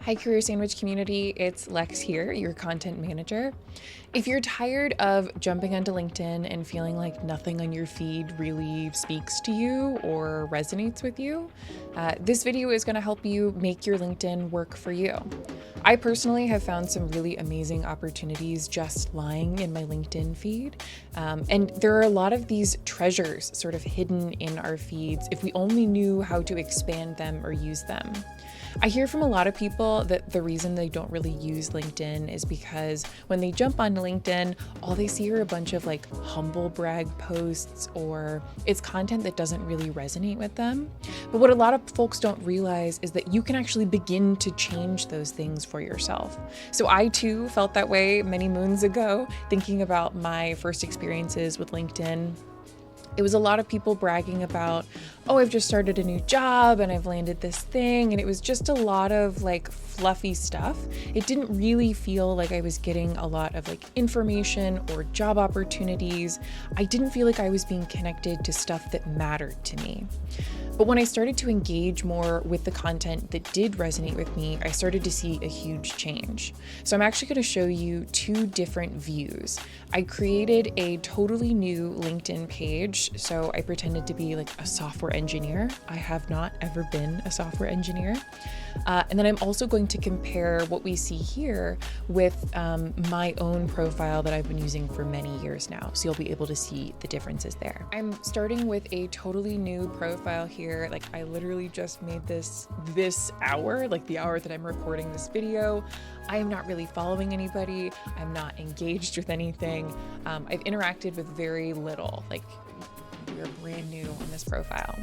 Hi, Career Sandwich community. It's Lex here, your content manager. If you're tired of jumping onto LinkedIn and feeling like nothing on your feed really speaks to you or resonates with you, this video is going to help you make your LinkedIn work for you. I personally have found some really amazing opportunities just lying in my LinkedIn feed. And there are a lot of these treasures sort of hidden in our feeds if we only knew how to expand them or use them. I hear from a lot of people that the reason they don't really use LinkedIn is because when they jump onto LinkedIn, all they see are a bunch of like humble brag posts or it's content that doesn't really resonate with them. But what a lot of folks don't realize is that you can actually begin to change those things for yourself. So I too felt that way many moons ago, thinking about my first experiences with LinkedIn. It was a lot of people bragging about, oh, I've just started a new job and I've landed this thing. And it was just a lot of like fluffy stuff. It didn't really feel like I was getting a lot of like information or job opportunities. I didn't feel like I was being connected to stuff that mattered to me. But when I started to engage more with the content that did resonate with me, I started to see a huge change. So I'm actually going to show you two different views. I created a totally new LinkedIn page. So I pretended to be like a software engineer. I have not ever been a software engineer. And then I'm also going to compare what we see here with my own profile that I've been using for many years now. So you'll be able to see the differences there. I'm starting with a totally new profile here. Like I literally just made this hour, like the hour that I'm recording this video. I am not really following anybody. I'm not engaged with anything. I've interacted with very little, like we're brand new on this profile.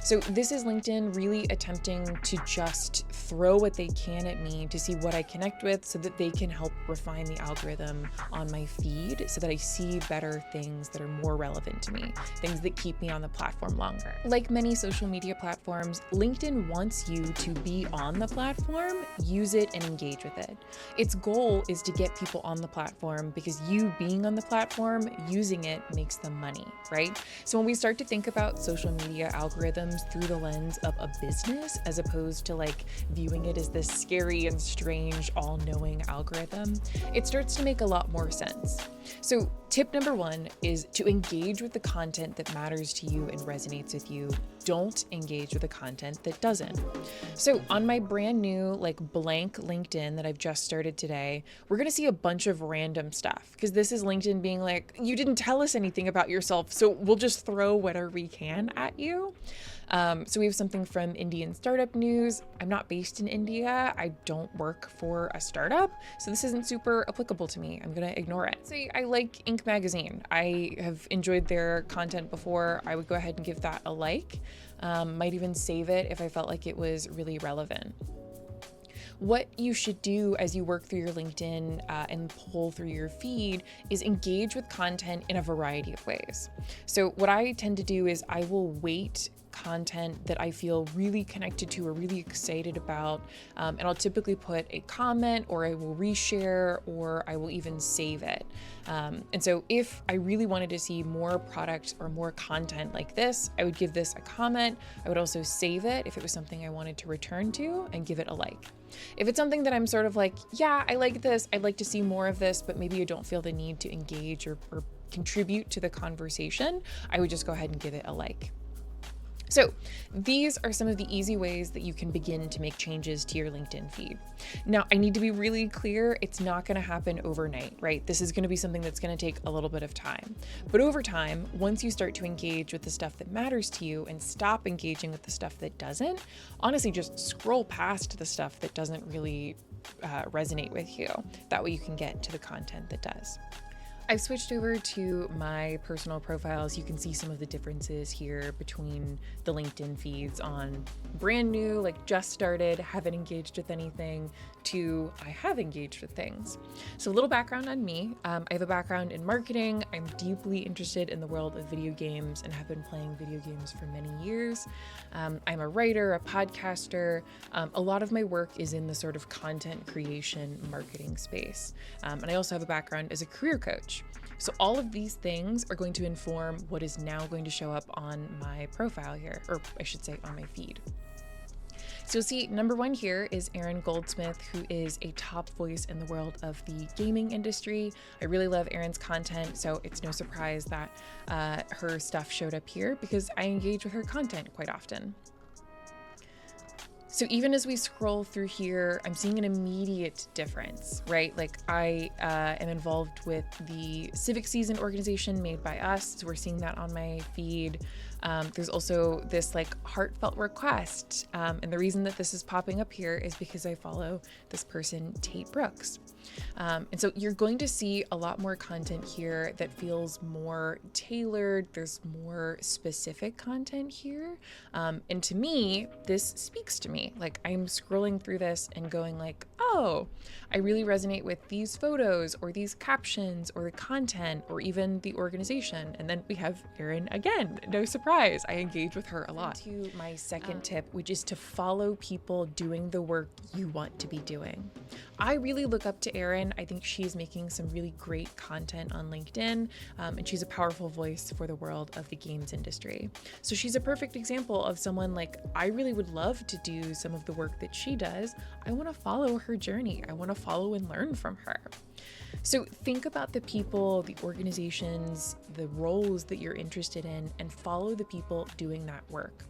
So this is LinkedIn really attempting to just throw what they can at me to see what I connect with so that they can help refine the algorithm on my feed so that I see better things that are more relevant to me, things that keep me on the platform longer. Like many social media platforms, LinkedIn wants you to be on the platform, use it, and engage with it. Its goal is to get people on the platform because you being on the platform, using it makes them money, right? So when we start to think about social media algorithms through the lens of a business, as opposed to like viewing it as this scary and strange, all-knowing algorithm, it starts to make a lot more sense. So tip number one is to engage with the content that matters to you and resonates with you. Don't engage with the content that doesn't. So on my brand new like blank LinkedIn that I've just started today, we're going to see a bunch of random stuff because this is LinkedIn being like, you didn't tell us anything about yourself, so we'll just throw whatever we can at you. So we have something from Indian startup news. I'm not based in India. I don't work for a startup, so this isn't super applicable to me. I'm gonna ignore it. Say I like Inc. magazine. I have enjoyed their content before. I would go ahead and give that a like. Might even save it if I felt like it was really relevant. What you should do as you work through your LinkedIn and pull through your feed is engage with content in a variety of ways. So what I tend to do is I will weight content that I feel really connected to or really excited about, and I'll typically put a comment or I will reshare or I will even save it. And so if I really wanted to see more product or more content like this, I would give this a comment. I would also save it if it was something I wanted to return to and give it a like. If it's something that I'm sort of like, yeah, I like this, I'd like to see more of this, but maybe I don't feel the need to engage or contribute to the conversation, I would just go ahead and give it a like. So these are some of the easy ways that you can begin to make changes to your LinkedIn feed. Now, I need to be really clear, it's not going to happen overnight, right? This is going to be something that's going to take a little bit of time. But over time, once you start to engage with the stuff that matters to you and stop engaging with the stuff that doesn't, honestly, just scroll past the stuff that doesn't really resonate with you. That way you can get to the content that does. I've switched over to my personal profiles. You can see some of the differences here between the LinkedIn feeds on brand new, like just started, haven't engaged with anything, to I have engaged with things. So a little background on me. I have a background in marketing. I'm deeply interested in the world of video games and have been playing video games for many years. I'm a writer, a podcaster. A lot of my work is in the sort of content creation marketing space. And I also have a background as a career coach. So all of these things are going to inform what is now going to show up on my profile here, or I should say on my feed. So you'll see number one here is Erin Goldsmith, who is a top voice in the world of the gaming industry. I really love Erin's content, so it's no surprise that her stuff showed up here because I engage with her content quite often. So even as we scroll through here, I'm seeing an immediate difference, right? Like I am involved with the Civic Season organization Made by Us. So we're seeing that on my feed. There's also this like heartfelt request. And the reason that this is popping up here is because I follow this person, Tate Brooks. And so you're going to see a lot more content here that feels more tailored. There's more specific content here. And to me, this speaks to me. Like I'm scrolling through this and going like, oh, I really resonate with these photos or these captions or the content or even the organization. And then we have Erin again, no surprise. I engage with her a lot. To my second tip, which is to follow people doing the work you want to be doing. I really look up to Erin. I think she's making some really great content on LinkedIn, and she's a powerful voice for the world of the games industry. So she's a perfect example of someone like, I really would love to do some of the work that she does. I want to follow her journey. I want to follow and learn from her. So think about the people, the organizations, the roles that you're interested in, and follow the people doing that work.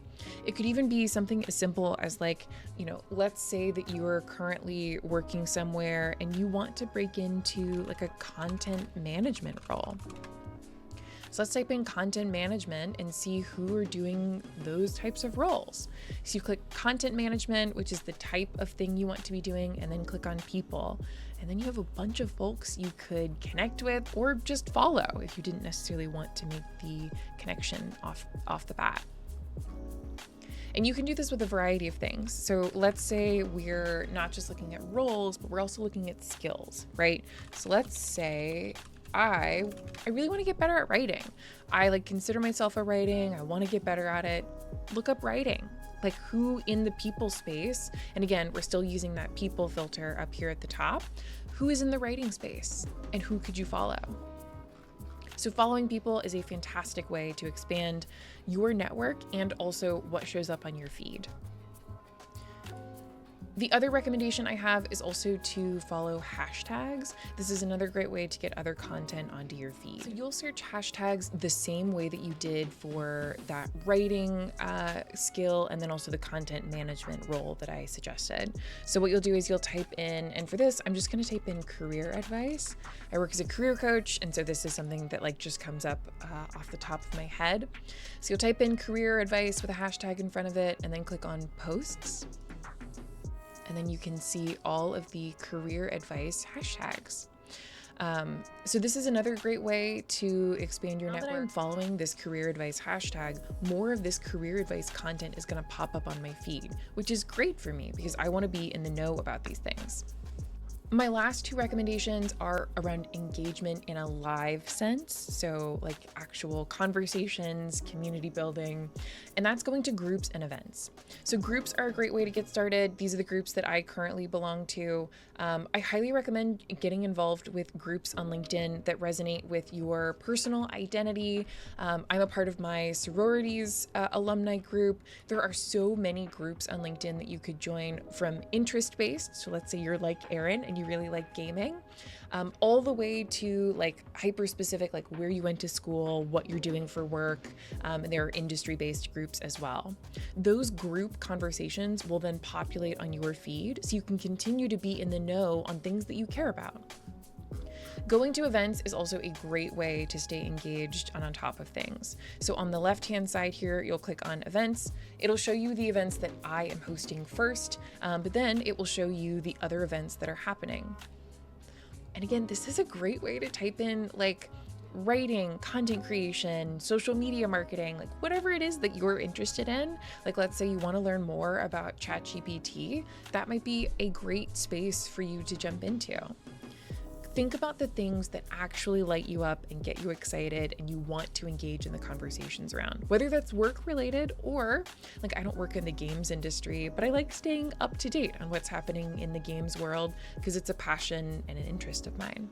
It could even be something as simple as like, let's say that you're currently working somewhere and you want to break into like a content management role. So let's type in content management and see who are doing those types of roles. So you click content management, which is the type of thing you want to be doing, and then click on people. And then you have a bunch of folks you could connect with or just follow if you didn't necessarily want to make the connection off the bat. And you can do this with a variety of things. So let's say we're not just looking at roles, but we're also looking at skills, right? So let's say I really want to get better at writing. I consider myself a writing. I want to get better at it. Look up writing. Like who in the people space, and again, we're still using that people filter up here at the top. Who is in the writing space and who could you follow? So following people is a fantastic way to expand your network and also what shows up on your feed. The other recommendation I have is also to follow hashtags. This is another great way to get other content onto your feed. So you'll search hashtags the same way that you did for that writing skill and then also the content management role that I suggested. So what you'll do is you'll type in, and for this, I'm just gonna type in career advice. I work as a career coach, and so this is something that just comes up off the top of my head. So you'll type in career advice with a hashtag in front of it and then click on posts. And then you can see all of the career advice hashtags. So this is another great way to expand your network. Now that I'm following this career advice hashtag, more of this career advice content is going to pop up on my feed, which is great for me because I want to be in the know about these things. My last two recommendations are around engagement in a live sense, so like actual conversations, community building, and that's going to groups and events. So groups are a great way to get started. These are the groups that I currently belong to. I highly recommend getting involved with groups on LinkedIn that resonate with your personal identity. I'm a part of my sororities alumni group. There are so many groups on LinkedIn that you could join, from interest-based, so let's say you're like Erin and you really like gaming, all the way to hyper-specific, like where you went to school, what you're doing for work, and there are industry-based groups as well. Those group conversations will then populate on your feed so you can continue to be in the know on things that you care about. Going to events is also a great way to stay engaged and on top of things. So on the left-hand side here, you'll click on events. It'll show you the events that I am hosting first, but then it will show you the other events that are happening. And again, this is a great way to type in writing, content creation, social media marketing, whatever it is that you're interested in. Let's say you want to learn more about ChatGPT, that might be a great space for you to jump into. Think about the things that actually light you up and get you excited and you want to engage in the conversations around, whether that's work related or I don't work in the games industry, but I like staying up to date on what's happening in the games world because it's a passion and an interest of mine.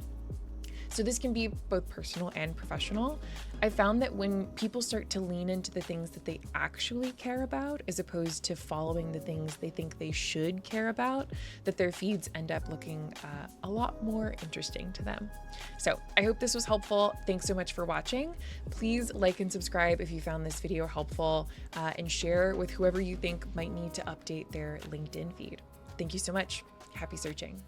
So this can be both personal and professional. I found that when people start to lean into the things that they actually care about, as opposed to following the things they think they should care about, that their feeds end up looking a lot more interesting to them. So I hope this was helpful. Thanks so much for watching. Please like and subscribe if you found this video helpful, and share with whoever you think might need to update their LinkedIn feed. Thank you so much. Happy searching.